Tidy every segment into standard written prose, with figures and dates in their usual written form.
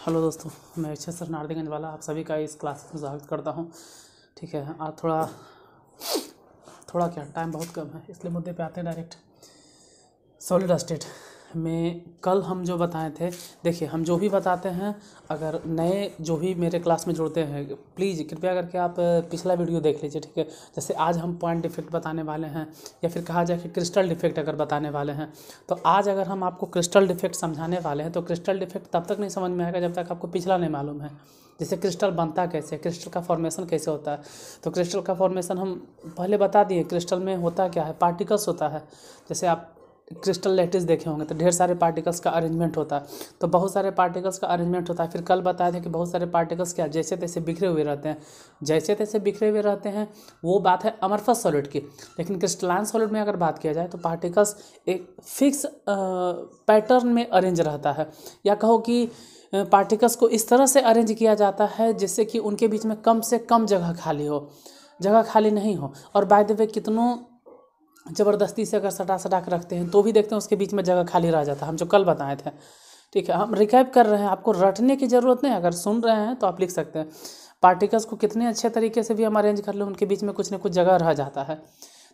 Hello दोस्तों, मैं अच्छे सर नारदीगंज वाला आप सभी का इस क्लास में स्वागत करता हूं। ठीक है, आज थोड़ा क्या टाइम बहुत कम है, इसलिए मुद्दे पे आते हैं डायरेक्ट। सॉलिड स्टेट में कल हम जो बताए थे, देखिए हम जो भी बताते हैं, अगर नए जो भी मेरे क्लास में जुड़ते हैं प्लीज़ कृपया करके आप पिछला वीडियो देख लीजिए। ठीक है, जैसे आज हम पॉइंट डिफेक्ट बताने वाले हैं या फिर कहा जाए कि क्रिस्टल डिफेक्ट अगर बताने वाले हैं, तो आज अगर हम आपको क्रिस्टल डिफेक्ट समझाने वाले हैं तो क्रिस्टल डिफेक्ट तब तक नहीं समझ में आएगा जब तक आपको पिछला नहीं मालूम है। जैसे क्रिस्टल बनता कैसे है, क्रिस्टल का फॉर्मेशन कैसे होता है। तो क्रिस्टल का फॉर्मेशन हम पहले बता दिए, क्रिस्टल में होता क्या है, पार्टिकल्स होता है। जैसे आप क्रिस्टल लैटिस देखे होंगे तो ढेर सारे पार्टिकल्स का अरेंजमेंट होता है, तो बहुत सारे पार्टिकल्स का अरेंजमेंट होता है। फिर कल बताया था कि बहुत सारे पार्टिकल्स क्या जैसे तैसे बिखरे हुए रहते हैं, जैसे तैसे बिखरे हुए रहते हैं, वो बात है अमरफस सॉलिड की। लेकिन क्रिस्टलाइन सॉलिड में अगर बात किया जाए तो पार्टिकल्स एक फिक्स पैटर्न में अरेंज रहता है, या कहो कि पार्टिकल्स को इस तरह से अरेंज किया जाता है जिससे कि उनके बीच में कम से कम जगह खाली हो, जगह खाली नहीं हो। और बाय द वे कितनों ज़बरदस्ती से अगर सटा के रखते हैं तो भी देखते हैं उसके बीच में जगह खाली रह जाता है, हम जो कल बताए थे। ठीक है, हम रिकैप कर रहे हैं, आपको रटने की ज़रूरत नहीं, अगर सुन रहे हैं तो आप लिख सकते हैं। पार्टिकल्स को कितने अच्छे तरीके से भी हम अरेंज कर लें, उनके बीच में कुछ ना कुछ जगह रह जाता है।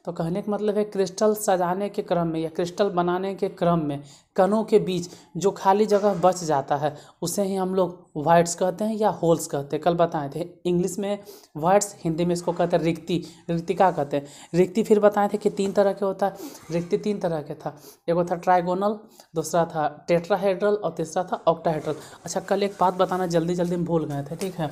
तो कहने का मतलब है क्रिस्टल सजाने के क्रम में या क्रिस्टल बनाने के क्रम में कणों के बीच जो खाली जगह बच जाता है उसे ही हम लोग वाइड्स कहते हैं या होल्स कहते हैं। कल बताए थे इंग्लिश में वाइड्स, हिंदी में इसको कहते हैं रिक्ति, रिक्तिका कहते हैं। रिक्ति फिर बताए थे कि 3 तरह के होता है, रिक्ति 3 तरह के था, एक था ट्राइगोनल, दूसरा था टेट्राहेड्रल और तीसरा था ऑक्टाहेड्रल। अच्छा, कल एक बात बताना जल्दी में भूल गए थे। ठीक है,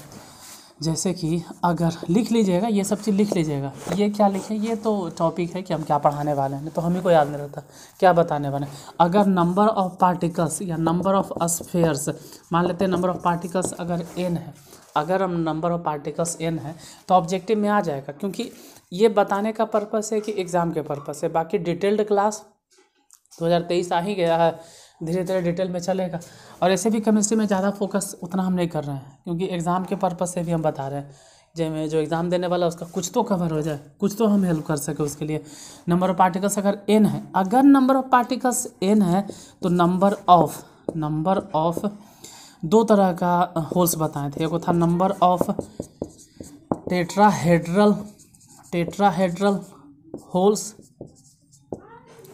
जैसे कि अगर लिख लीजिएगा, ये सब चीज़ लिख लीजिएगा। ये क्या लिखे, ये तो टॉपिक है कि हम क्या पढ़ाने वाले हैं, तो हमें को याद नहीं रहता क्या बताने वाले हैं। अगर नंबर ऑफ पार्टिकल्स या नंबर ऑफ स्फीयर्स, मान लेते हैं नंबर ऑफ पार्टिकल्स अगर n है, अगर हम नंबर ऑफ पार्टिकल्स n है तो ऑब्जेक्टिव में आ जाएगा, क्योंकि ये बताने का पर्पस है कि एग्ज़ाम के पर्पस है। बाकी डिटेल्ड क्लास 2023 आ ही गया है, धीरे धीरे डिटेल में चलेगा। और ऐसे भी केमिस्ट्री में ज़्यादा फोकस उतना हम नहीं कर रहे हैं, क्योंकि एग्ज़ाम के पर्पस से भी हम बता रहे हैं। जो एग्ज़ाम देने वाला उसका कुछ तो कवर हो जाए, कुछ तो हम हेल्प कर सके उसके लिए। नंबर ऑफ़ पार्टिकल्स अगर n है, अगर नंबर ऑफ़ पार्टिकल्स n है तो नंबर ऑफ 2 तरह का होल्स बताए थे। एक था नंबर ऑफ टेट्राहेड्रल होल्स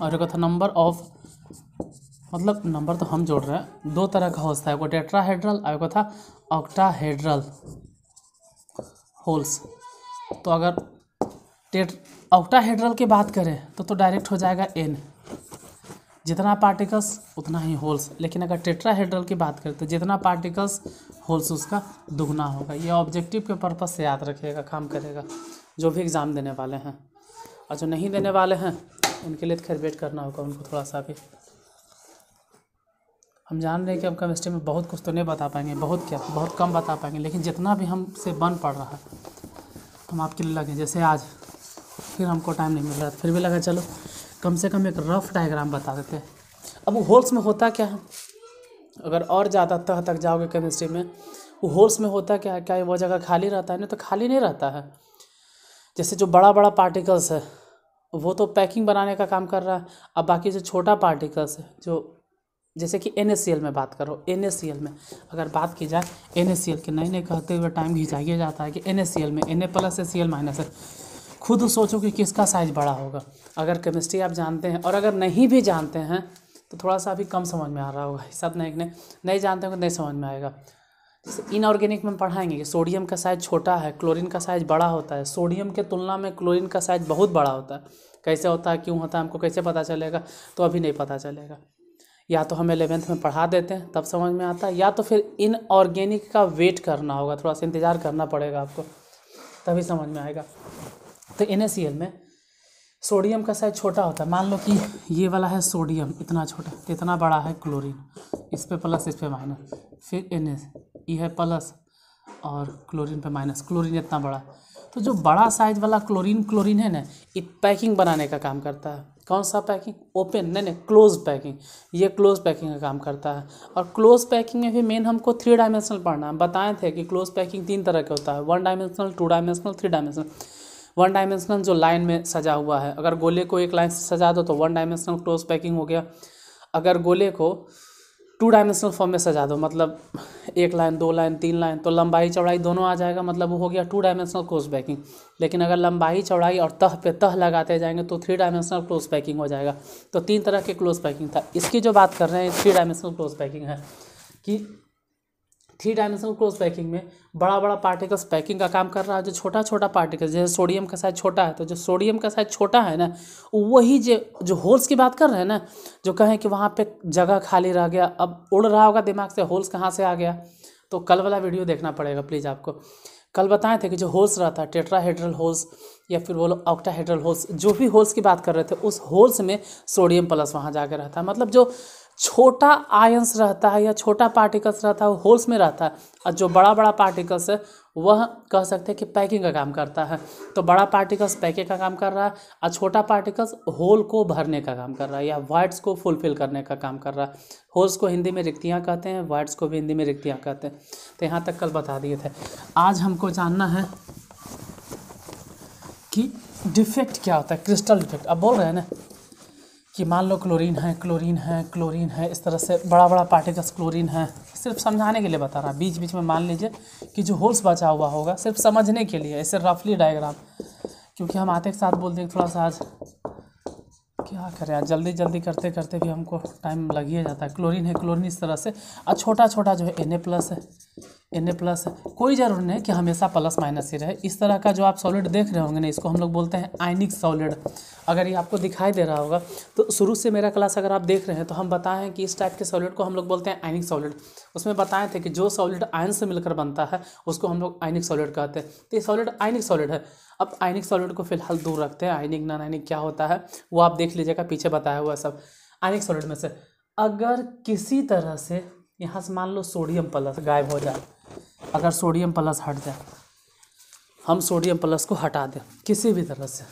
और एक था नंबर ऑफ, मतलब नंबर तो हम जोड़ रहे हैं, 2 तरह का होल्स था, एक टेट्राहेड्रल और एक था ऑक्टाहेड्रल होल्स। तो अगर ऑक्टाहेड्रल की बात करें तो डायरेक्ट हो जाएगा n, जितना पार्टिकल्स उतना ही होल्स। लेकिन अगर टेट्राहेड्रल की बात करें तो जितना पार्टिकल्स होल्स उसका दुगना होगा। ये ऑब्जेक्टिव के पर्पस से याद रखिएगा, काम करेगा जो भी एग्ज़ाम देने वाले हैं। और जो नहीं देने वाले हैं उनके लिए तो खैर वेट करना होगा उनको थोड़ा सा भी। हम जान रहे हैं कि हम केमिस्ट्री में बहुत कुछ तो नहीं बता पाएंगे, बहुत कम बता पाएंगे, लेकिन जितना भी हमसे बन पड़ रहा है हम आपके लिए लगे। जैसे आज फिर हमको टाइम नहीं मिल रहा, फिर भी लगा चलो कम से कम एक रफ डायग्राम बता देते हैं। अब वो होल्स में होता क्या है, अगर और ज़्यादा तह तक जाओगे केमिस्ट्री में, वो होल्स में होता क्या है, क्या वो जगह खाली रहता है? नहीं, तो खाली नहीं रहता है। जैसे जो बड़ा पार्टिकल्स है वो तो पैकिंग बनाने का काम कर रहा है। अब बाकी जो छोटा पार्टिकल्स है, जो जैसे कि NaCl में बात करो, NaCl में अगर बात की जाए, NaCl के नए कहते हुए टाइम खिंचाइए जाता है कि NaCl में Na+Cl- है। खुद सोचो कि किसका साइज़ बड़ा होगा। अगर केमिस्ट्री आप जानते हैं, और अगर नहीं भी जानते हैं तो थोड़ा सा अभी कम समझ में आ रहा होगा, सब नहीं जानते होंगे, नहीं समझ में आएगा। जैसे इनऑर्गेनिक में पढ़ाएंगे कि सोडियम का साइज़ छोटा है, क्लोरीन का साइज़ बड़ा होता है। सोडियम के तुलना में क्लोरीन का साइज़ बहुत बड़ा होता है। कैसे होता है, क्यों होता है, हमको कैसे पता चलेगा? तो अभी नहीं पता चलेगा। या तो हम 11th में पढ़ा देते हैं तब समझ में आता है, या तो फिर इनऑर्गेनिक का वेट करना होगा, थोड़ा सा इंतज़ार करना पड़ेगा आपको, तभी समझ में आएगा। तो NaCl में सोडियम का साइज़ छोटा होता है। मान लो कि ये वाला है सोडियम, इतना छोटा, तो इतना बड़ा है क्लोरीन, इस पे प्लस इस पे माइनस, फिर Na ये है प्लस और क्लोरीन पे माइनस, क्लोरीन इतना बड़ा। तो जो बड़ा साइज वाला क्लोरीन है ना, ये पैकिंग बनाने का काम करता है। कौन सा पैकिंग? ओपन नहीं, क्लोज पैकिंग। ये क्लोज पैकिंग का काम करता है। और क्लोज पैकिंग में भी मेन हमको 3 डायमेंशनल पढ़ना है। बताए थे कि क्लोज पैकिंग 3 तरह का होता है, 1 डायमेंशनल, 2 डायमेंशनल, 3 डायमेंशनल। 1 डायमेंशनल जो लाइन में सजा हुआ है, अगर गोले को एक लाइन से सजा दो तो 1 डायमेंशनल क्लोज पैकिंग हो गया। अगर गोले को टू डायमेंशनल फॉर्म में सजा दो, मतलब 1 लाइन 2 लाइन 3 लाइन, तो लंबाई चौड़ाई दोनों आ जाएगा, मतलब वो हो गया 2 डायमेंशनल क्लोज पैकिंग। लेकिन अगर लंबाई चौड़ाई और तह पे तह लगाते जाएंगे तो 3 डायमेंशनल क्लोज पैकिंग हो जाएगा। तो 3 तरह के क्लोज पैकिंग था। इसकी जो बात कर रहे हैं 3 डायमेंशनल क्लोज पैकिंग है कि 3 डायमेंशनल क्लोज पैकिंग में बड़ा बड़ा पार्टिकल्स पैकिंग का काम कर रहा है, जो छोटा छोटा पार्टिकल्स, जैसे सोडियम का साइज छोटा है, तो जो सोडियम का साइज छोटा है ना, वही जो होल्स की बात कर रहे हैं ना, जो कहें कि वहाँ पे जगह खाली रह गया, अब उड़ रहा होगा दिमाग से होल्स कहाँ से आ गया, तो कल वाला वीडियो देखना पड़ेगा प्लीज़ आपको। कल बताए थे कि जो होल्स रहता है टेट्राहेड्रल होल्स या फिर बोलो ऑक्टाहेड्रल होल्स, जो भी होल्स की बात कर रहे थे उस होल्स में सोडियम प्लस वहाँ जाकर रहता है, मतलब जो छोटा आयंस रहता है या छोटा पार्टिकल्स रहता है वो होल्स में रहता है, और जो बड़ा बड़ा पार्टिकल्स है वह कह सकते हैं कि पैकिंग का काम करता है। तो बड़ा पार्टिकल्स पैकिंग का काम कर रहा है और छोटा पार्टिकल्स होल को भरने का काम कर रहा है या वॉइड्स को फुलफिल करने का काम कर रहा है। होल्स को हिंदी में रिक्तियाँ कहते हैं, वॉइड्स को भी हिंदी में रिक्तियाँ कहते हैं। तो यहाँ तक कल बता दिए थे। आज हमको जानना है कि डिफेक्ट क्या होता है, क्रिस्टल डिफेक्ट। अब बोल रहे हैं ना कि मान लो क्लोरीन है क्लोरीन है क्लोरीन है, इस तरह से बड़ा बड़ा पार्टिकल्स क्लोरीन है, सिर्फ समझाने के लिए बता रहा। बीच बीच में मान लीजिए कि जो होल्स बचा हुआ होगा सिर्फ समझने के लिए, ऐसे रफली डायग्राम, क्योंकि हम आते के साथ बोलते हैं थोड़ा सा आज क्या करें, आज जल्दी जल्दी करते करते भी हमको टाइम लग ही जाता है। क्लोरीन है क्लोरीन इस तरह से, और छोटा छोटा जो है Na+ है, Na+ है, कोई ज़रूर नहीं कि हमेशा प्लस माइनस ही रहे। इस तरह का जो आप सॉलिड देख रहे होंगे ना, इसको हम लोग बोलते हैं आयनिक सॉलिड। अगर ये आपको दिखाई दे रहा होगा तो शुरू से मेरा क्लास अगर आप देख रहे हैं तो हम बताएं कि इस टाइप के सॉलिड को हम लोग बोलते हैं आयनिक सॉलिड। उसमें बताए थे कि जो सॉलिड आयन से मिलकर बनता है उसको हम लोग आयनिक सॉलिड कहते हैं। तो ये सॉलिड आयनिक सॉलिड है। अब आयनिक सॉलिड को फिलहाल दूर रखते हैं, आयनिक नॉन आयनिक क्या होता है वो आप देख लीजिएगा, पीछे बताया हुआ सब। आयनिक सॉलिड में से अगर किसी तरह से यहाँ से मान लो सोडियम प्लस गायब हो जाए, अगर सोडियम प्लस हट जाए, हम सोडियम प्लस को हटा दें किसी भी तरह से,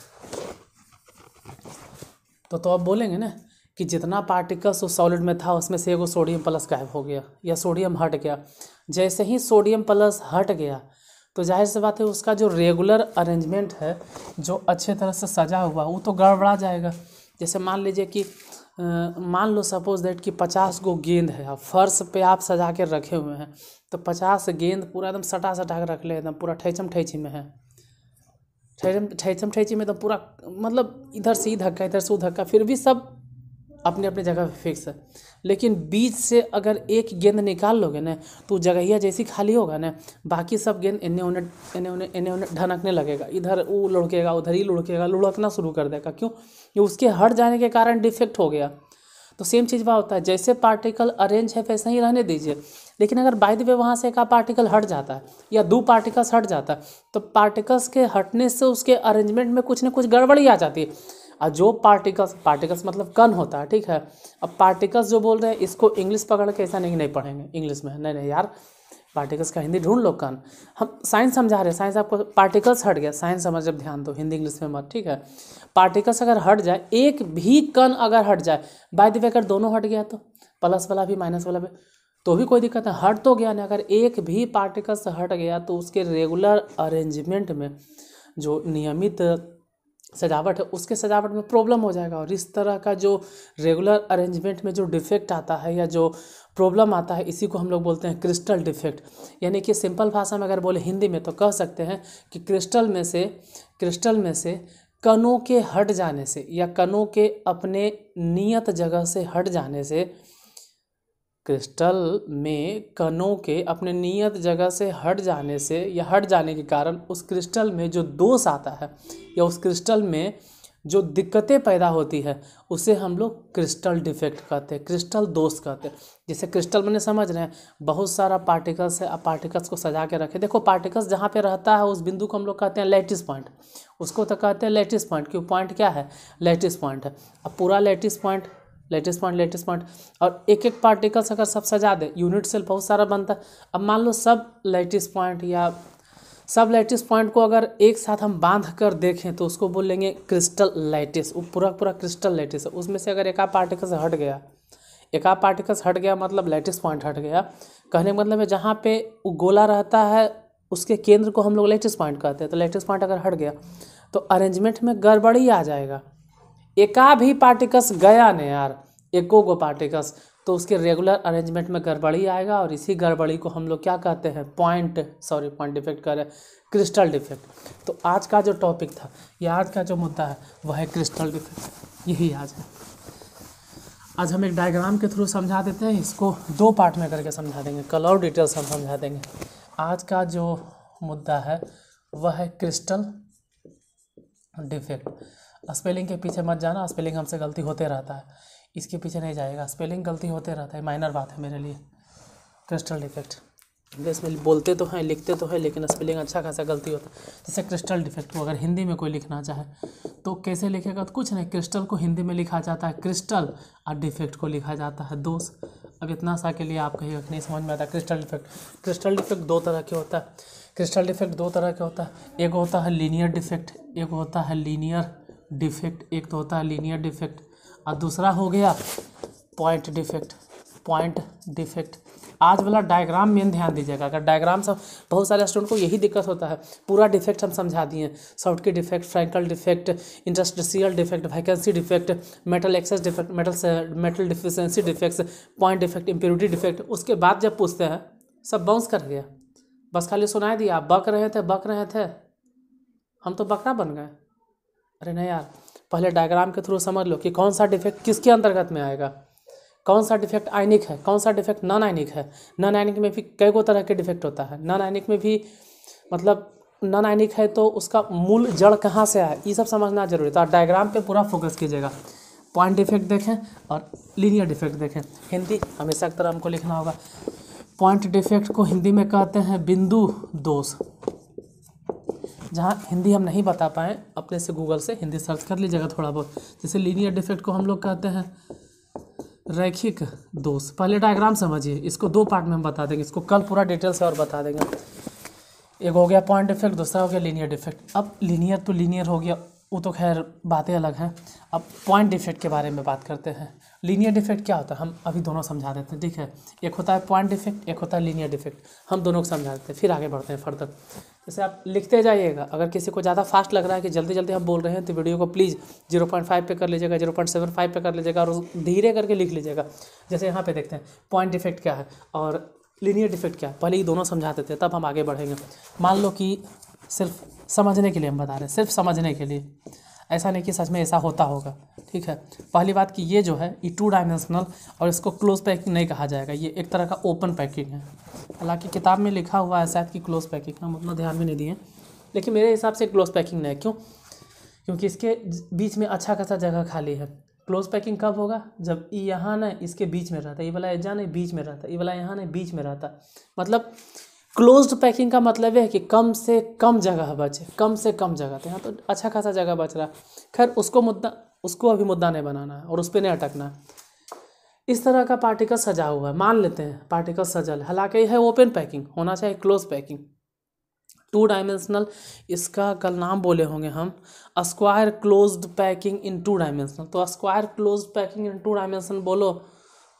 तो आप बोलेंगे ना कि जितना पार्टिकल्स उस सॉलिड में था उसमें से एगो सोडियम प्लस गायब हो गया या सोडियम हट गया। जैसे ही सोडियम प्लस हट गया तो जाहिर सी बात है उसका जो रेगुलर अरेंजमेंट है, जो अच्छे तरह से सजा हुआ, वो तो गड़बड़ा जाएगा। जैसे मान लीजिए कि मान लो सपोज दैट कि 50 गो गेंद है, अब फर्श पे आप सजा के रखे हुए हैं, तो 50 गेंद पूरा एकदम सटा सटा के रख ले, एकदम पूरा ठैचम ठैची में है, ठैचम ठैची में तो पूरा मतलब इधर से ई धक्का इधर से वो धक्का, फिर भी सब अपने अपने जगह पे फिक्स है। लेकिन बीच से अगर एक गेंद निकाल लोगे ना तो जगहिया जैसी खाली होगा ना, बाकी सब गेंद इन्ने उन्ने ढनकने लगेगा, इधर वो लुढ़केगा उधर ही लुढ़केगा, लुढ़कना शुरू कर देगा। क्यों? ये उसके हट जाने के कारण डिफेक्ट हो गया। तो सेम चीज़ वहाँ होता है, जैसे पार्टिकल अरेंज है वैसे ही रहने दीजिए। लेकिन अगर बाय द वे वहाँ से एक पार्टिकल हट जाता है या 2 पार्टिकल्स हट जाता है तो पार्टिकल्स के हटने से उसके अरेंजमेंट में कुछ ना कुछ गड़बड़ी आ जाती है। और जो पार्टिकल्स मतलब कण होता है, ठीक है। अब पार्टिकल्स जो बोल रहे हैं इसको इंग्लिश पकड़ के ऐसा नहीं पढ़ेंगे इंग्लिश में, नहीं यार, पार्टिकल्स का हिंदी ढूंढ लो। कण हम साइंस समझा रहे हैं, साइंस आपको पार्टिकल्स हट गया, साइंस समझ जब ध्यान दो, हिंदी इंग्लिश में मत, ठीक है। पार्टिकल्स अगर हट जाए, एक भी कण अगर हट जाए, बाय द वे अगर दोनों हट गया तो प्लस वाला भी माइनस वाला भी तो भी कोई दिक्कत है, हट तो गया ना। अगर एक भी पार्टिकल्स हट गया तो उसके रेगुलर अरेंजमेंट में जो नियमित सजावट है उसके सजावट में प्रॉब्लम हो जाएगा। और इस तरह का जो रेगुलर अरेंजमेंट में जो डिफेक्ट आता है या जो प्रॉब्लम आता है, इसी को हम लोग बोलते हैं क्रिस्टल डिफेक्ट। यानी कि सिंपल भाषा में अगर बोले हिंदी में तो कह सकते हैं कि क्रिस्टल में से कणों के हट जाने से या कणों के अपने नियत जगह से हट जाने से, क्रिस्टल में कणों के अपने नियत जगह से हट जाने से या हट जाने के कारण उस क्रिस्टल में जो दोष आता है या उस क्रिस्टल में जो दिक्कतें पैदा होती है उसे हम लोग क्रिस्टल डिफेक्ट कहते हैं, क्रिस्टल दोष कहते हैं। जैसे क्रिस्टल मैंने समझ रहे हैं बहुत सारा पार्टिकल्स है, अब पार्टिकल्स को सजा के रखे। देखो पार्टिकल्स जहाँ पे रहता है उस बिंदु को हम लोग कहते हैं लैटिस पॉइंट, उसको तो कहते हैं लैटिस पॉइंट। क्यों? पॉइंट क्या है? लैटिस पॉइंट है। अब पूरा लैटिस पॉइंट और एक एक पार्टिकल्स अगर सब सजा दे, यूनिट सेल बहुत सारा बनता है। अब मान लो सब लैटिस पॉइंट या सब लैटिस पॉइंट को अगर एक साथ हम बांध कर देखें तो उसको बोलेंगे क्रिस्टल लैटिस। वो पूरा क्रिस्टल लैटिस है। उसमें से अगर एक पार्टिकल से हट गया, मतलब लैटिस पॉइंट हट गया। कहने का मतलब है जहाँ पे वो गोला रहता है उसके केंद्र को हम लोग लैटिस पॉइंट कहते हैं। तो लैटिस पॉइंट अगर हट गया तो अरेंजमेंट में गड़बड़ी आ जाएगा। एका भी पार्टिकल्स गया नहीं यार, एको गो पार्टिकल्स तो उसके रेगुलर अरेंजमेंट में गड़बड़ी आएगा, और इसी गड़बड़ी को हम लोग क्या कहते हैं, पॉइंट डिफेक्ट कह रहे हैं, क्रिस्टल डिफेक्ट। तो आज का जो टॉपिक था, या आज का जो मुद्दा है, वह है क्रिस्टल डिफेक्ट। यही आज है। आज हम एक डायग्राम के थ्रू समझा देते हैं, इसको 2 पार्ट में करके समझा देंगे, कल और डिटेल्स हम समझा देंगे। आज का जो मुद्दा है वह है क्रिस्टल डिफेक्ट। स्पेलिंग के पीछे मत जाना, स्पेलिंग हमसे गलती होते रहता है, इसके पीछे नहीं जाएगा, स्पेलिंग गलती होते रहता है, माइनर बात है मेरे लिए। क्रिस्टल डिफेक्ट इंग्लिश में बोलते तो हैं, लिखते तो हैं, लेकिन स्पेलिंग अच्छा खासा गलती होता है। जैसे क्रिस्टल डिफेक्ट को अगर हिंदी में कोई लिखना चाहे तो कैसे लिखेगा, तो कुछ नहीं, क्रिस्टल को हिंदी में लिखा जाता है क्रिस्टल, और डिफेक्ट को लिखा जाता है दोष। अब इतना सा के लिए आप कहीं नहीं समझ में आता। क्रिस्टल डिफेक्ट 2 तरह के होता है। क्रिस्टल डिफेक्ट 2 तरह के होता है। एक होता है लीनियर डिफेक्ट, एक होता है लीनियर डिफेक्ट, एक तो होता है लीनियर डिफेक्ट, और दूसरा हो गया पॉइंट डिफेक्ट। आज वाला डायग्राम में ध्यान दीजिएगा। अगर डायग्राम सब, बहुत सारे स्टूडेंट को यही दिक्कत होता है, पूरा डिफेक्ट हम समझा दिए, Schottky defect, Frenkel defect, interstitial defect, vacancy defect, metal excess defect, metal deficiency defects, point defect, impurity defect. उसके बाद जब पूछते हैं सब बाउंस कर गया, बस खाली सुनाई दिया, आप बक रहे थे, हम तो बकरा बन गए। अरे नहीं यार, पहले डायग्राम के थ्रू समझ लो कि कौन सा डिफेक्ट किसके अंतर्गत में आएगा, कौन सा डिफेक्ट आयनिक है, कौन सा डिफेक्ट नॉन आयनिक है। नॉन आयनिक में भी कई गो तरह के डिफेक्ट होता है। नॉन आयनिक में भी मतलब नॉन आयनिक है तो उसका मूल जड़ कहाँ से आया, ये सब समझना जरूरी है। तो आप डायग्राम पे पूरा फोकस कीजिएगा। पॉइंट डिफेक्ट देखें और लीनियर डिफेक्ट देखें। हिंदी हमेशा की तरह हमको लिखना होगा। पॉइंट डिफेक्ट को हिंदी में कहते हैं बिंदु दोष। जहाँ हिंदी हम नहीं बता पाएँ, अपने से गूगल से हिंदी सर्च कर लीजिएगा थोड़ा बहुत। जैसे लीनियर डिफेक्ट को हम लोग कहते हैं रैखिक दोष। पहले डायग्राम समझिए, इसको 2 पार्ट में हम बता देंगे, इसको कल पूरा डिटेल से और बता देंगे। एक हो गया पॉइंट डिफेक्ट, दूसरा हो गया लीनियर डिफेक्ट। अब लीनियर तो लीनियर हो गया, वो तो खैर बातें अलग हैं। अब पॉइंट डिफेक्ट के बारे में बात करते हैं। लीनियर डिफेक्ट क्या होता है, हम अभी दोनों समझा देते हैं, ठीक है। एक होता है पॉइंट डिफेक्ट, एक होता है लीनियर डिफेक्ट। हम दोनों को समझा देते हैं, फिर आगे बढ़ते हैं फर्दर। जैसे आप लिखते जाइएगा। अगर किसी को ज़्यादा फास्ट लग रहा है कि जल्दी जल्दी हम बोल रहे हैं, तो वीडियो को प्लीज़ 0.5 पे कर लीजिएगा, 0.75 पे कर लीजिएगा, और धीरे करके लिख लीजिएगा। जैसे यहाँ पे देखते हैं पॉइंट डिफेक्ट क्या है और लीनियर डिफेक्ट क्या है, पहले ये दोनों समझा देते हैं, तब हम आगे बढ़ेंगे। मान लो कि सिर्फ समझने के लिए हम बता रहे हैं, सिर्फ समझने के लिए, ऐसा नहीं कि सच में ऐसा होता होगा, ठीक है। पहली बात कि ये जो है ये 2 डायमेंशनल, और इसको क्लोज पैकिंग नहीं कहा जाएगा, ये एक तरह का ओपन पैकिंग है। हालांकि किताब में लिखा हुआ है शायद कि क्लोज पैकिंग, हम उतना ध्यान भी नहीं दिए, लेकिन मेरे हिसाब से क्लोज पैकिंग नहीं है। क्यों? क्योंकि इसके बीच में अच्छा खासा जगह खाली है। क्लोज पैकिंग कब होगा, जब ये यहाँ ना इसके बीच में रहता है, ये वाला एजा नहीं बीच में रहता है, ये वाला यहाँ नहीं बीच में रहता है। मतलब क्लोज्ड पैकिंग का मतलब है कि कम से कम जगह बचे, कम से कम जगह। तो यहाँ तो अच्छा खासा जगह बच रहा है। खैर उसको अभी मुद्दा नहीं बनाना है और उस पर नहीं अटकना है। इस तरह का पार्टिकल सजा हुआ है, मान लेते हैं पार्टिकल सजल, हालांकि यह है ओपन पैकिंग, होना चाहिए क्लोज पैकिंग। 2 डायमेंशनल, इसका कल नाम बोले होंगे हम, square closed packing in 2 dimensional. तो square closed packing in 2 dimensional बोलो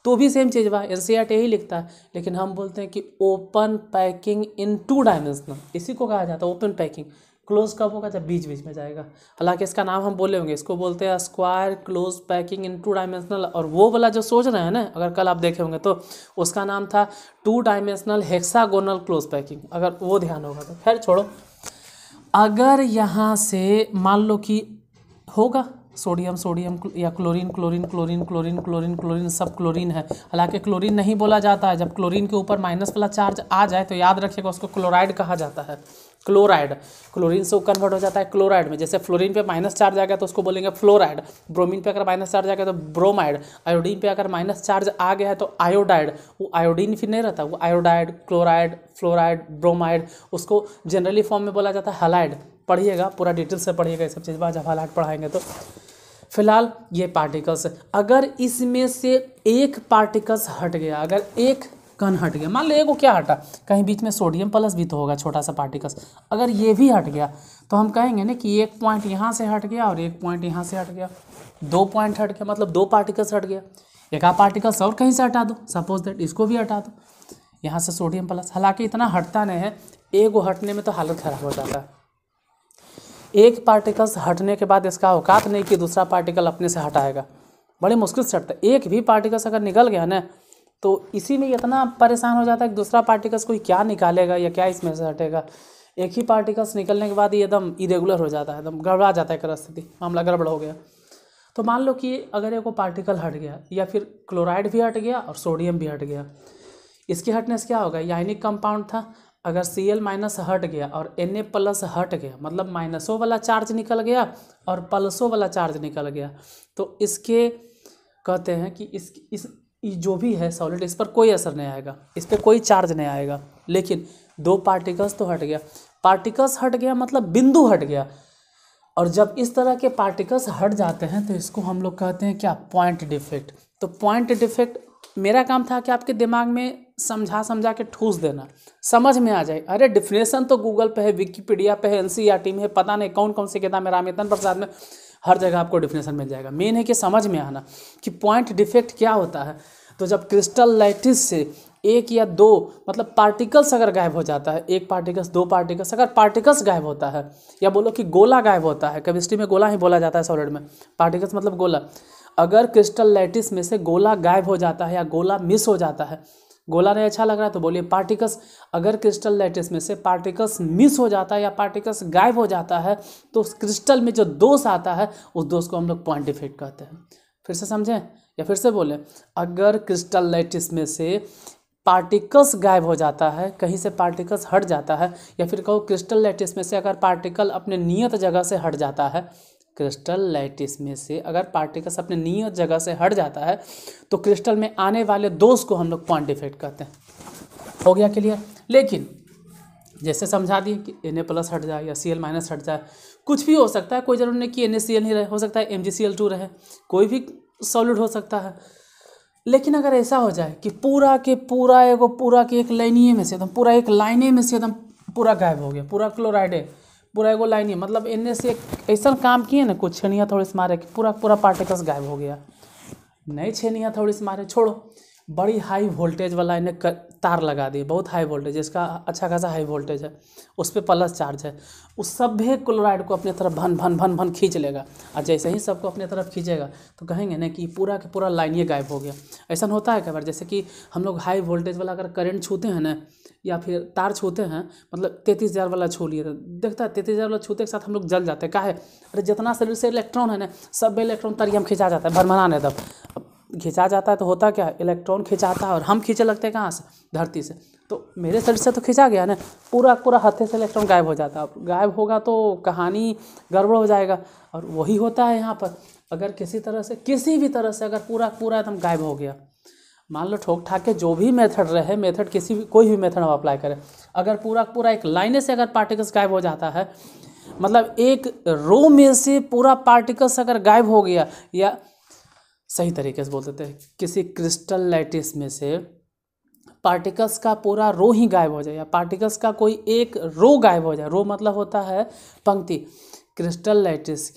तो भी सेम चीज़ बा, एनसीईआरटी यही लिखता है, लेकिन हम बोलते हैं कि ओपन पैकिंग इन 2 डायमेंशनल, इसी को कहा जाता है ओपन पैकिंग। क्लोज कब होगा, जब बीच बीच में जाएगा। हालांकि इसका नाम हम बोले होंगे, इसको बोलते हैं square close packing in 2 dimensional. और वो वाला जो सोच रहे हैं ना, अगर कल आप देखे होंगे तो उसका नाम था 2 डायमेंशनल हेक्सागोनल क्लोज पैकिंग, अगर वो ध्यान होगा तो। खैर छोड़ो। अगर यहाँ से मान लो कि होगा सोडियम या क्लोरीन सब क्लोरीन है। हालांकि क्लोरीन नहीं बोला जाता है, जब क्लोरीन के ऊपर माइनस वाला चार्ज आ जाए तो याद रखिएगा उसको क्लोराइड कहा जाता है। क्लोराइड, क्लोरीन से कन्वर्ट हो जाता है क्लोराइड में। जैसे फ्लोरीन पे माइनस चार्ज आ गया तो उसको बोलेंगे फ्लोराइड, ब्रोमीन पे अगर माइनस चार्ज आ गया तो ब्रोमाइड, आयोडीन पे अगर माइनस चार्ज आ गया है तो आयोडाइड। वो आयोडीन फिर नहीं रहता, वो आयोडाइड, क्लोराइड, फ्लोराइड, ब्रोमाइड, उसको जनरली फॉर्म में बोला जाता है हैलाइड। पढ़िएगा, पूरा डिटेल से पढ़िएगा ये सब चीज़, बाद जब हैलाइड पढ़ाएंगे तो। फिलहाल ये पार्टिकल्स, अगर इसमें से एक पार्टिकल्स हट गया, अगर एक कण हट गया, मान लो एक को क्या हटा, कहीं बीच में सोडियम प्लस भी तो होगा छोटा सा पार्टिकल्स, अगर ये भी हट गया तो हम कहेंगे ना कि एक पॉइंट यहाँ से हट गया और एक पॉइंट यहाँ से हट गया, 2 पॉइंट हट गया, मतलब 2 पार्टिकल्स हट गया। एक आ पार्टिकल्स और कहीं से हटा दो, सपोज दैट इसको भी हटा दो, यहाँ से सोडियम प्लस। हालांकि इतना हटता नहीं है, एक को हटने में तो हालत ख़राब हो जाता है। एक पार्टिकल्स हटने के बाद इसका औकात नहीं कि दूसरा पार्टिकल अपने से हटाएगा, बड़े मुश्किल से हटता है। एक भी पार्टिकल्स अगर निकल गया ना तो इसी में इतना परेशान हो जाता है कि दूसरा पार्टिकल्स कोई क्या निकालेगा या क्या इसमें से हटेगा। एक ही पार्टिकल्स निकलने के बाद ये एकदम इरेगुलर हो जाता है, एकदम गड़बड़ा जाता है स्थिति, मामला गड़बड़ हो गया। तो मान लो कि अगर एक पार्टिकल हट गया या फिर क्लोराइड भी हट गया और सोडियम भी हट गया, इसके हटने से क्या होगा, आयनिक कंपाउंड था, अगर Cl- हट गया और Na+ हट गया, मतलब माइनसों वाला चार्ज निकल गया और प्लसों वाला चार्ज निकल गया, तो इसके कहते हैं कि इस जो भी है सॉलिड, इस पर कोई असर नहीं आएगा, इस पर कोई चार्ज नहीं आएगा। लेकिन दो पार्टिकल्स तो हट गया, पार्टिकल्स हट गया मतलब बिंदु हट गया। और जब इस तरह के पार्टिकल्स हट जाते हैं तो इसको हम लोग कहते हैं क्या, पॉइंट डिफेक्ट। तो पॉइंट डिफेक्ट मेरा काम था कि आपके दिमाग में समझा के ठूस देना, समझ में आ जाए। अरे डिफिनेशन तो गूगल पे है, विकीपीडिया पे है, NCERT में है, पता नहीं कौन कौन सी किताब में, रामेतन प्रसाद में, हर जगह आपको डिफिनेशन मिल जाएगा। मेन है कि समझ में आना कि पॉइंट डिफेक्ट क्या होता है। तो जब क्रिस्टल लैटिस से एक या दो मतलब पार्टिकल्स अगर गायब हो जाता है, एक पार्टिकल्स, दो पार्टिकल्स, अगर पार्टिकल्स गायब होता है, या बोलो कि गोला गायब होता है, केमिस्ट्री में गोला ही बोला जाता है सॉलिड में, पार्टिकल्स मतलब गोला। अगर क्रिस्टल लैटिस में से गोला गायब हो जाता है या गोला मिस हो जाता है, गोला नहीं अच्छा लग रहा है तो बोलिए पार्टिकल्स, अगर क्रिस्टल लैटिस में से पार्टिकल्स मिस हो जाता है या पार्टिकल्स गायब हो जाता है तो उस क्रिस्टल में जो दोष आता है उस दोष को हम लोग पॉइंट डिफेक्ट कहते हैं। फिर से समझें या फिर से बोलें, अगर क्रिस्टल लैटिस में से पार्टिकल्स गायब हो जाता है, कहीं से पार्टिकल्स हट जाता है, या फिर कहो क्रिस्टल लैटिस में से अगर पार्टिकल अपने नियत जगह से हट जाता है, क्रिस्टल लैटिस में से अगर पार्टिकल्स अपने नियत जगह से हट जाता है तो क्रिस्टल में आने वाले दोष को हम लोग पॉइंट डिफेक्ट कहते हैं। हो गया क्लियर। लेकिन जैसे समझा दिए कि Na+ हट जाए या Cl- हट जाए, कुछ भी हो सकता है, कोई जरूरी नहीं कि NaCl ही रहे, हो सकता है MgCl2 रहे, कोई भी सॉलिड हो सकता है। लेकिन अगर ऐसा हो जाए कि पूरा के एक लाइनिए में से एकदम पूरा एक लाइने में से एकदम पूरा गायब हो गया, पूरा क्लोराइड है, पूरा एगो लाइनिए, मतलब इनने से एक ऐसा काम किए ना, कुछ छेनियाँ थोड़ी सी मारे कि पूरा पार्टिकल्स गायब हो गया। नहीं छेनियाँ थोड़ी सी मारे, छोड़ो, बड़ी हाई वोल्टेज वाला इन्हें तार लगा दिए, बहुत हाई वोल्टेज, जिसका अच्छा खासा हाई वोल्टेज है, उस पर प्लस चार्ज है, उस सभ्य क्लोराइड को अपने तरफ भन भन भन भन खींच लेगा। और जैसे ही सबको अपने तरफ खींचेगा तो कहेंगे ना कि पूरा का पूरा लाइन ये गायब हो गया। ऐसा होता है कई बार, जैसे कि हम लोग हाई वोल्टेज वाला अगर करंट छूते हैं ना, या फिर तार छूते हैं, मतलब 33,000 वाला छू लिए तो देखता है 33,000 वाला छूते के साथ हम लोग जल जाते हैं। काहे? अरे जितना शरीर से इलेक्ट्रॉन है ना, सब इलेक्ट्रॉन तरियम खिंचा जाता है, भरमराने तब खिंचा जाता है तो होता क्या, इलेक्ट्रॉन खिंचाता है और हम खींचे लगते हैं कहाँ से, धरती से। तो मेरे शरीर से तो खिंचा गया ना, पूरा हत्थे से इलेक्ट्रॉन गायब हो जाता है। अब गायब होगा तो कहानी गड़बड़ हो जाएगा। और वही होता है यहाँ पर, अगर किसी भी तरह से अगर पूरा एकदम गायब हो गया, मान लो ठोक ठाक के जो भी मेथड रहे, मेथड कोई भी मेथड हम अप्लाई करें, अगर पूरा एक लाइने से अगर पार्टिकल्स गायब हो जाता है, मतलब एक रो में से पूरा पार्टिकल्स अगर गायब हो गया, या सही तरीके से बोल देते हैं, किसी क्रिस्टल लैटिस में से पार्टिकल्स का पूरा रो ही गायब हो जाए, या पार्टिकल्स का कोई एक रो गायब हो जाए, रो मतलब होता है पंक्ति, क्रिस्टल लैटिस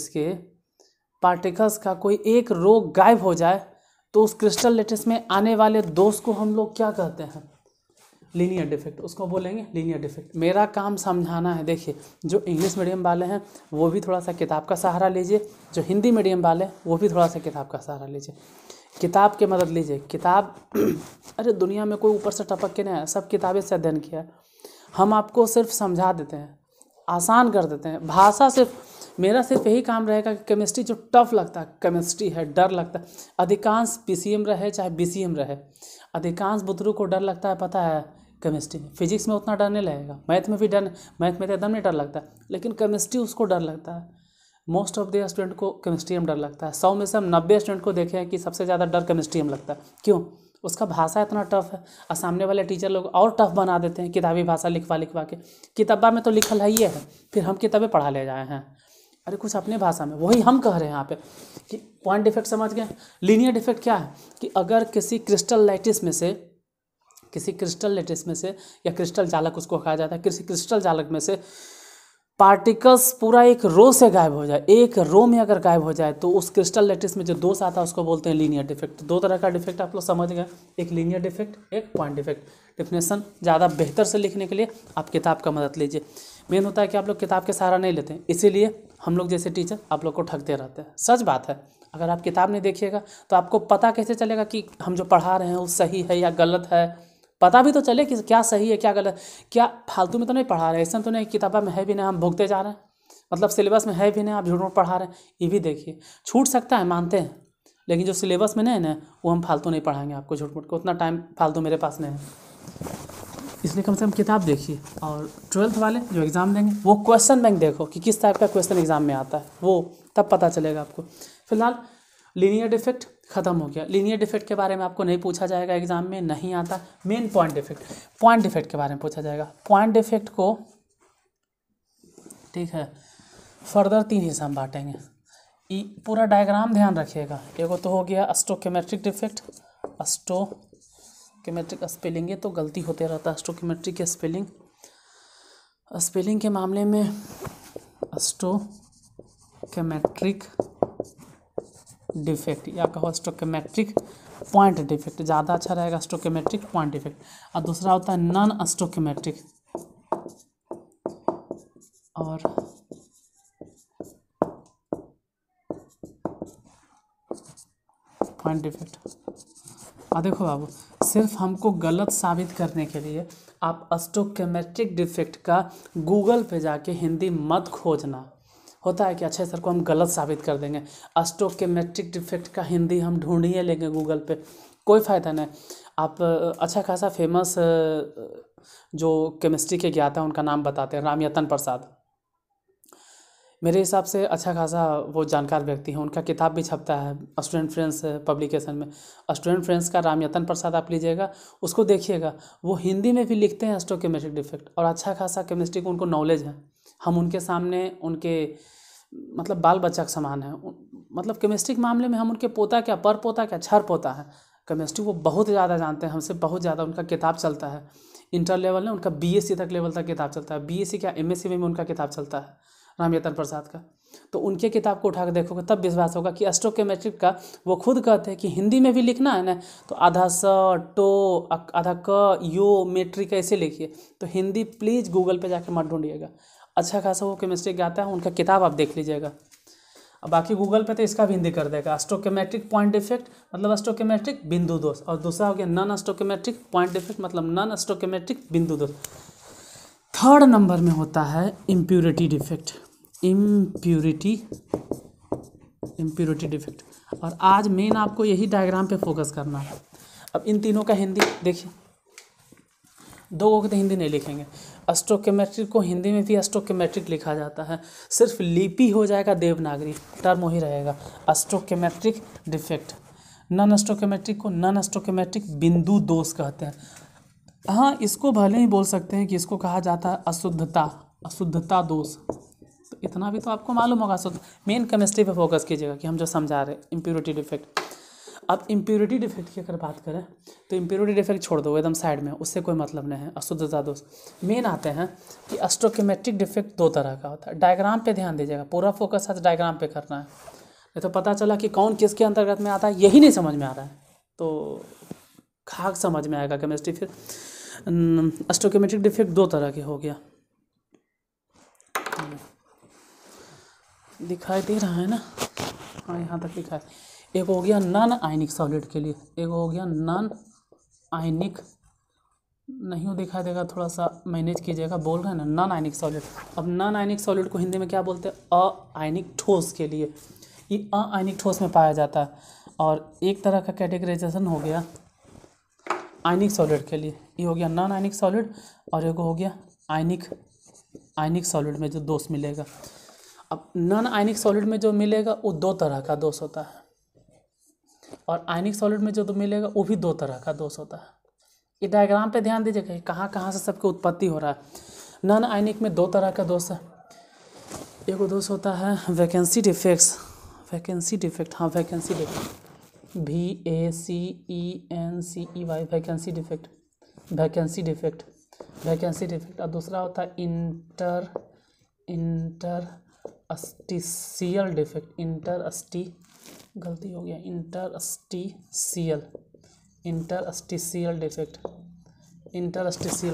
के पार्टिकल्स का कोई एक रो गायब हो जाए, तो उस क्रिस्टल लैटिस में आने वाले दोष को हम लोग क्या कहते हैं, लीनियर डिफेक्ट, उसको बोलेंगे लीनियर डिफेक्ट। मेरा काम समझाना है। देखिए, जो इंग्लिश मीडियम वाले हैं वो भी थोड़ा सा किताब का सहारा लीजिए, जो हिंदी मीडियम वाले हैं वो भी थोड़ा सा किताब का सहारा लीजिए, किताब की मदद लीजिए। किताब अरे दुनिया में कोई ऊपर से टपक के नहीं आया, सब किताबें से अध्ययन किया। हम आपको सिर्फ समझा देते हैं, आसान कर देते हैं भाषा। मेरा सिर्फ यही काम रहेगा कि केमिस्ट्री जो टफ लगता है, केमिस्ट्री है, डर लगता है, अधिकांश PCM रहे चाहे BCM रहे, अधिकांश बुतरू को डर लगता है, पता है, केमिस्ट्री में। फिजिक्स में उतना डर नहीं लगेगा, मैथ में तो एकदम नहीं डर लगता, लेकिन केमिस्ट्री उसको डर लगता है। मोस्ट ऑफ द स्टूडेंट को केमिस्ट्री में डर लगता है। 100 में से हम 90 स्टूडेंट को देखे हैं कि सबसे ज़्यादा डर केमिस्ट्री में लगता है। क्यों? उसका भाषा इतना टफ है, और सामने वाले टीचर लोग और टफ बना देते हैं, किताबी भाषा लिखवा के। किताबा में तो लिखल है ही है, फिर हम किताबें पढ़ा ले जाए हैं, अरे कुछ अपने भाषा में। वही हम कह रहे हैं यहाँ पे कि पॉइंट डिफेक्ट समझ गए। लीनियर डिफेक्ट क्या है कि अगर किसी क्रिस्टल लैटिस में से या क्रिस्टल जालक उसको कहा जाता है, किसी क्रिस्टल जालक में से पार्टिकल्स पूरा एक रो से गायब हो जाए, एक रो में अगर गायब हो जाए, तो उस क्रिस्टल लैटिस में जो दोष आता है उसको बोलते हैं लीनियर डिफेक्ट। दो तरह का डिफेक्ट आप लोग समझ गए, एक लीनियर डिफेक्ट, एक पॉइंट डिफेक्ट। डिफिनेशन ज़्यादा बेहतर से लिखने के लिए आप किताब का मदद लीजिए। मेन होता है कि आप लोग किताब के सहारा नहीं लेते हैं, इसीलिए हम लोग जैसे टीचर आप लोग को ठगते रहते हैं, सच बात है। अगर आप किताब नहीं देखिएगा तो आपको पता कैसे चलेगा कि हम जो पढ़ा रहे हैं वो सही है या गलत है। पता भी तो चले कि क्या सही है क्या गलत, क्या फालतू में तो नहीं पढ़ा रहे, ऐसा तो नहीं किताबा में है भी नहीं हम भुगते जा रहे हैं, मतलब सिलेबस में है भी नहीं आप झूठ मूठ पढ़ा रहे हैं। ये भी देखिए, छूट सकता है मानते हैं, लेकिन जो सिलेबस में नहीं है ना वो हम फालतू नहीं पढ़ाएंगे आपको झूठ मूठ को, उतना टाइम फालतू मेरे पास नहीं है। इसलिए कम से कम किताब देखिए। और 12th वाले जो एग्ज़ाम देंगे वो क्वेश्चन बैंक देखो कि किस टाइप का क्वेश्चन एग्ज़ाम में आता है, वो तब पता चलेगा आपको। फिलहाल लीनियर डिफेक्ट ख़त्म हो गया। लीनियर डिफेक्ट के बारे में आपको नहीं पूछा जाएगा एग्ज़ाम में, नहीं आता। मेन पॉइंट डिफेक्ट के बारे में पूछा जाएगा। पॉइंट डिफेक्ट को ठीक है फर्दर 3 हिस्सा में बांटेंगे। पूरा डायग्राम ध्यान रखिएगा। एगो तो हो गया स्टोकेमेट्रिक डिफेक्ट, स्टोकेमेट्रिक स्पेलिंग, ये तो गलती होते रहता है स्टोकेमेट्रिक के स्पेलिंग के मामले में स्टोकेमेट्रिक डिफेक्ट या कहो स्टोकेमेट्रिक पॉइंट डिफेक्ट, ज़्यादा अच्छा रहेगा स्टोकेमेट्रिक पॉइंट डिफेक्ट। और दूसरा होता है नॉन स्टोकेमेट्रिक और पॉइंट डिफेक्ट। और देखो बाबू, सिर्फ हमको गलत साबित करने के लिए आप स्टोकेमेट्रिक डिफेक्ट का गूगल पे जाके हिंदी मत खोजना। होता है कि अच्छा सर को हम गलत साबित कर देंगे, स्टोकेमेट्रिक डिफेक्ट का हिंदी हम ढूंढ ही लेंगे गूगल पे, कोई फ़ायदा नहीं। आप अच्छा खासा फेमस जो केमिस्ट्री के ज्ञाता हैं उनका नाम बताते हैं, रामयतन प्रसाद, मेरे हिसाब से अच्छा खासा वो जानकार व्यक्ति हैं। उनका किताब भी छपता है स्टूडेंट फ्रेंड्स पब्लिकेशन में। स्टूडेंट फ्रेंड्स का रामयतन प्रसाद आप लीजिएगा, उसको देखिएगा, वो हिंदी में भी लिखते हैं स्टोकेमेट्रिक डिफेक्ट, और अच्छा खासा केमिस्ट्री को उनको नॉलेज है। हम उनके सामने उनके मतलब बाल बच्चा के समान है, मतलब केमिस्ट्री के मामले में हम उनके पोता क्या पर पोता क्या छर पोता है। केमिस्ट्री वो बहुत ज़्यादा जानते हैं हमसे, बहुत ज़्यादा। उनका किताब चलता है इंटर लेवल में, उनका बीएससी तक लेवल तक किताब चलता है, बीएससी क्या एमएससी में उनका किताब चलता है रामयतन प्रसाद का। तो उनके किताब को उठा कर देखोगे तब विश्वास होगा कि स्टोकेमेट्रिक का वो खुद कहते हैं कि हिंदी में भी लिखना है ना तो आधा स टो आधा क यो मेट्रिक ऐसे लिखिए। तो हिंदी प्लीज़ गूगल पे जाके मत ढूंढिएगा, अच्छा खासा वो केमिस्ट्री का आता है, उनका किताब आप देख लीजिएगा। अब बाकी गूगल पे तो इसका भी हिंदी कर देगा, स्टोकेमेट्रिक पॉइंट डिफेक्ट मतलब स्टोकेमेट्रिक बिंदु दोष, और दूसरा हो गया नॉन स्टोकेमेट्रिक पॉइंट डिफेक्ट मतलब नॉन स्टोकेमेट्रिक बिंदु दोष। थर्ड नंबर में होता है इम्प्यूरिटी डिफेक्ट, इम्प्यूरिटी डिफेक्ट। और आज मेन आपको यही डायग्राम पे फोकस करना है। अब इन तीनों का हिंदी देखिए, दो को तो हिंदी नहीं लिखेंगे। स्टोकेमेट्रिक को हिंदी में भी स्टोकेमेट्रिक लिखा जाता है, सिर्फ लिपि हो जाएगा देवनागरी, टर्म वही रहेगा स्टोकेमेट्रिक डिफेक्ट। नॉन स्टोकेमेट्रिक को नॉन स्टोकेमेट्रिक बिंदु दोष कहते हैं। हाँ, इसको भले ही बोल सकते हैं कि इसको कहा जाता है अशुद्धता दोष। तो इतना भी तो आपको मालूम होगा। मेन केमिस्ट्री पे फोकस कीजिएगा कि हम जो समझा रहे हैं इम्प्यूरिटी डिफेक्ट। अब इम्प्यूरिटी डिफेक्ट की अगर बात करें तो इम्प्यूरिटी डिफेक्ट छोड़ दो एकदम साइड में, उससे कोई मतलब नहीं है। अशुद्धता दोष मेन आते हैं कि स्टोकेमेट्रिक डिफेक्ट 2 तरह का होता है। डायग्राम पे ध्यान दीजिएगा, पूरा फोकस आज डायग्राम पे करना है, नहीं तो पता चला कि कौन किसके अंतर्गत में आता है यही नहीं समझ में आ रहा है तो खाक समझ में आएगा केमिस्ट्री। फिर स्टोकेमेट्रिक डिफेक्ट 2 तरह के हो गया, दिखाई दे रहा है ना, हाँ यहाँ तक लिखा है। एक हो गया नॉन आयनिक सॉलिड के लिए, एक हो गया नॉन आयनिक, नहीं हो दिखाई देगा, थोड़ा सा मैनेज कीजिएगा, बोल रहे हैं ना नॉन आयनिक सॉलिड। अब नॉन आयनिक सॉलिड को हिंदी में क्या बोलते हैं? अआयनिक ठोस के लिए, ये अआयनिक ठोस में पाया जाता है। और एक तरह का कैटेगराइजेशन हो गया आयनिक सॉलिड के लिए, ये हो गया नॉन आयनिक सॉलिड, और एक हो गया आयनिक सॉलिड में जो दोष मिलेगा। अब नॉन आयनिक सॉलिड में जो मिलेगा वो 2 तरह का दोष होता है, और आयनिक सॉलिड में जो मिलेगा वो भी 2 तरह का दोष होता है। ये डायग्राम पे ध्यान दीजिएगा कहाँ कहाँ से सबकी उत्पत्ति हो रहा है। नॉन आयनिक में 2 तरह का दोष है। एक दोष होता है vacancy defect, vacancy defect, VACENCEY, vacancy defect. और दूसरा होता है इंटरस्टिशियल डिफेक्ट, गलती हो गया, इंटरस्टिशियल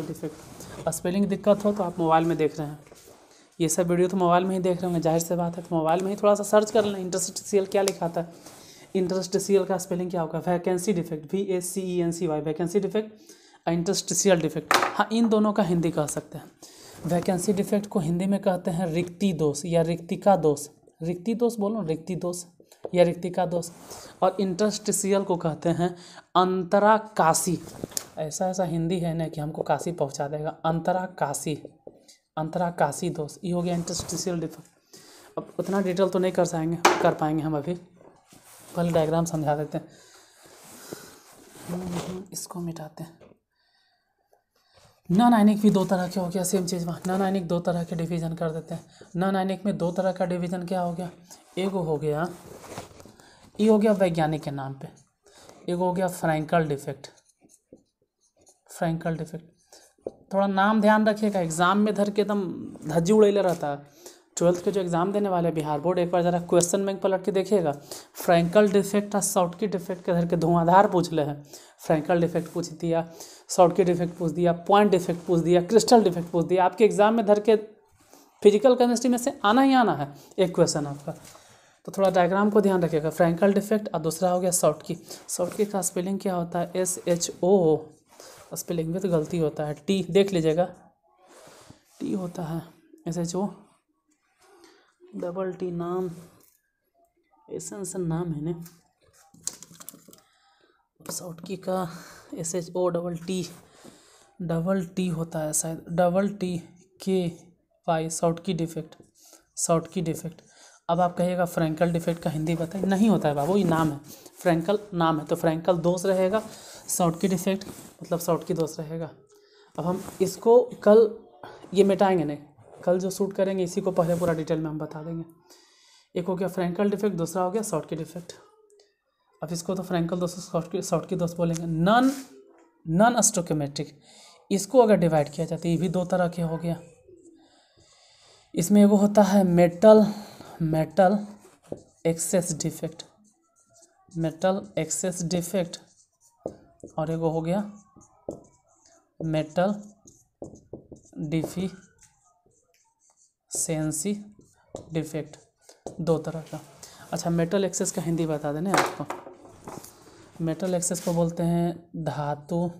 डिफेक्ट। स्पेलिंग दिक्कत हो तो आप मोबाइल में देख रहे हैं, ये सब वीडियो तो मोबाइल में ही देख रहे होंगे, जाहिर सी बात है, तो मोबाइल में ही थोड़ा सा सर्च कर लें इंटरस्टिशियल क्या लिखा था। इंटरस्टिशियल का स्पेलिंग क्या होगा, vacancy defect, VACENCY, vacancy defect, interstitial defect. हाँ, इन दोनों का हिंदी कह सकते हैं। वैकेंसी डिफेक्ट को हिंदी में कहते हैं रिक्ति दोष या रिक्तिका दोष, रिक्ति दोष बोलो, रिक्ति दोष या रिक्तिका दोष। और इंटरस्टिशियल को कहते हैं अंतराकाशी। ऐसा हिंदी है ना कि हमको काशी पहुंचा देगा, अंतराकाशी, अंतराकाशी दोष, ये हो गया इंटरस्टिशियल डिफेक्ट। अब उतना डिटेल तो नहीं कर पाएंगे हम अभी, पहले डायग्राम समझा देते हैं। इसको मिटाते हैं। नॉन आयनिक भी दो तरह के हो गया, सेम चीज़ वहाँ। नॉन आयनिक दो तरह के डिवीजन कर देते हैं। नॉन आयनिक में दो तरह का डिवीजन क्या हो गया, एगो हो गया, ये हो गया वैज्ञानिक के नाम पे, एगो हो गया फ्रैंकल डिफेक्ट। फ्रैंकल डिफेक्ट थोड़ा नाम ध्यान रखिएगा, एग्जाम में धर के एकदम धज्जी उड़ैले रहता है। 12th के जो एग्ज़ाम देने वाले बिहार बोर्ड, एक बार ज़रा क्वेश्चन बैंक पलट के देखिएगा, फ्रैंकल डिफेक्ट और शॉर्टकी डिफेक्ट के धर के धुआंधार पूछ ले हैं। फ्रैंकल डिफेक्ट पूछ दिया, शॉर्टकी डिफेक्ट पूछ दिया, पॉइंट डिफेक्ट पूछ दिया, क्रिस्टल डिफेक्ट पूछ दिया। आपके एग्जाम में धर के फिजिकल केमिस्ट्री में से आना ही आना है एक क्वेश्चन आपका, तो थोड़ा डायग्राम को ध्यान रखिएगा। फ्रैंकल डिफेक्ट और दूसरा हो गया शॉर्टकी। शॉर्टकी का स्पेलिंग क्या होता है, SHO, स्पेलिंग में तो गलती होता है, टी देख लीजिएगा, टी होता है, SHO डबल टी, नाम ऐसा नाम है ना। शॉर्टकी का SHO डबल टी होता है शायद, DTKY, Schottky defect, Schottky defect. अब आप कहिएगा फ्रैंकल डिफेक्ट का हिंदी बताइए, नहीं होता है बाबू, ये नाम है, फ्रैंकल नाम है, तो फ्रैंकल दोष रहेगा, शॉर्टकी डिफेक्ट मतलब शॉर्टकी दोष रहेगा। अब हम इसको कल ये मिटाएंगे नहीं, कल जो शूट करेंगे इसी को पहले पूरा डिटेल में हम बता देंगे। एक हो गया फ्रैंकल डिफेक्ट, दूसरा हो गया शॉर्टकी डिफेक्ट। अब इसको तो फ्रैंकल दोष शॉर्टकी दोष बोलेंगे। नॉन स्टोइकोमेट्रिक, इसको अगर डिवाइड किया जाता है, ये भी दो तरह के हो गया। इसमें एगो होता है metal excess defect, metal excess defect, और एगो हो गया मेटल डिफिशिएंसी डिफेक्ट, दो तरह का। अच्छा, मेटल एक्सेस का हिंदी बता देने आपको। मेटल एक्सेस को बोलते हैं धातु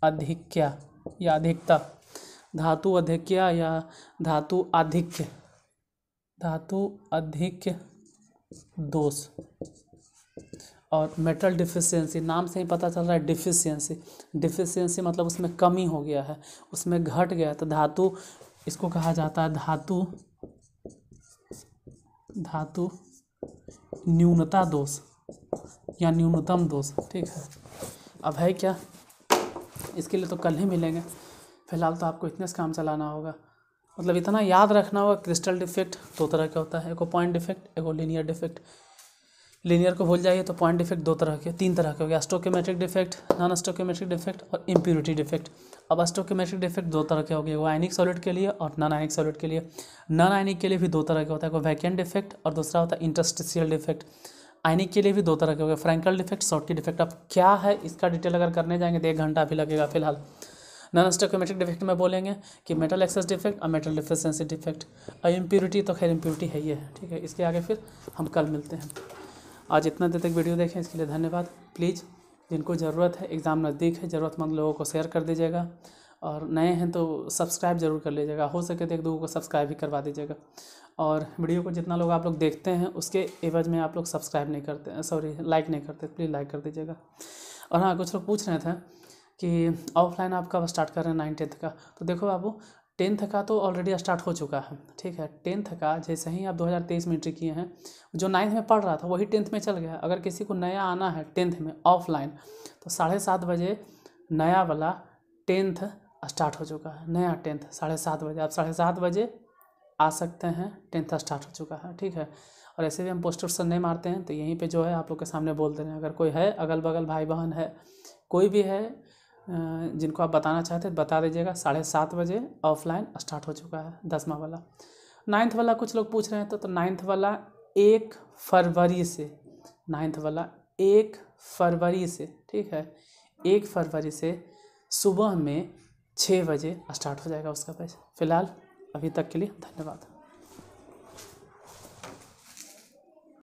अधिक्या या अधिकता, धातु अधिक्या या धातु आधिक्य, धातु अधिक्य दोष। और मेटल डिफिशियंसी, नाम से ही पता चल रहा है डिफिशियंसी मतलब उसमें कमी हो गया है, उसमें घट गया, तो धातु, इसको कहा जाता है धातु न्यूनता दोष या न्यूनतम दोष। ठीक है, अब है क्या, इसके लिए तो कल ही मिलेंगे, फिलहाल तो आपको इतने से काम चलाना होगा। मतलब इतना याद रखना होगा, क्रिस्टल डिफेक्ट दो तरह का होता है, एक पॉइंट डिफेक्ट, एक लीनियर डिफेक्ट। लीनियर को भूल जाइए तो पॉइंट डिफेक्ट दो तरह के, तीन तरह के हो गया, stoichiometric defect, non stoichiometric defect और इम्प्योरिटी डिफेक्ट। अब स्टोइकोमेट्रिक डिफेक्ट दो तरह के हो गए, वो आयनिक सॉलिड के लिए और नॉन आयनिक सॉलिड के लिए। नॉन आयनिक के लिए भी दो तरह के होता है, कोई वैकेंट डिफेक्ट और दूसरा होता है इंटरस्टिशियल डिफेक्ट। आयनिक के लिए भी दो तरह के हो गए, फ्रैंकल डिफेक्ट, शॉर्टकी डिफेक्ट। अब क्या है इसका डिटेल अगर करने जाएंगे तो 1 घंटा भी लगेगा। फिलहाल नॉन स्टोइकोमेट्रिक डिफेक्ट में बोलेंगे कि मेटल एक्सेस डिफेक्ट और मेटल डिफिशिएंसी डिफेक्ट, और इम्प्योरिटी तो खैर इम्प्योरिटी है ही है। ठीक है, इसके आगे फिर हम कल मिलते हैं। आज इतना देर तक वीडियो देखें इसके लिए धन्यवाद। प्लीज़ जिनको ज़रूरत है, एग्ज़ाम नज़दीक है, ज़रूरतमंद लोगों को शेयर कर दीजिएगा, और नए हैं तो सब्सक्राइब ज़रूर कर लीजिएगा, हो सके तो 1-2 को सब्सक्राइब भी करवा दीजिएगा। और वीडियो को जितना लोग आप लोग देखते हैं उसके एवज में आप लोग सब्सक्राइब नहीं करते, सॉरी लाइक नहीं करते, प्लीज़ लाइक कर दीजिएगा। और हाँ, कुछ लोग पूछ रहे थे कि ऑफलाइन आप कब स्टार्ट कर रहे हैं 9th का, तो देखो बाबू 10th का तो ऑलरेडी स्टार्ट हो चुका है। ठीक है, 10th का जैसे ही आप 2023 में एंट्री किए हैं, जो 9th में पढ़ रहा था वही 10th में चल गया। अगर किसी को नया आना है 10th में ऑफलाइन, तो 7:30 बजे नया वाला 10th स्टार्ट हो चुका है। नया 10th 7:30 बजे, आप 7:30 बजे आ सकते हैं, 10th स्टार्ट हो चुका है। ठीक है, और ऐसे भी हम पोस्टर नहीं मारते हैं, तो यहीं पे जो है आप लोग के सामने बोल दे रहे हैं। अगर कोई है अगल बगल भाई बहन है, कोई भी है जिनको आप बताना चाहते हैं बता दीजिएगा। 7:30 बजे ऑफलाइन स्टार्ट हो चुका है 10वां वाला। 9th वाला कुछ लोग पूछ रहे हैं, तो 9th वाला 1 फरवरी से, 9th वाला 1 फरवरी से, ठीक है, 1 फरवरी से सुबह में 6 बजे स्टार्ट हो जाएगा उसका बैच। फिलहाल अभी तक के लिए धन्यवाद।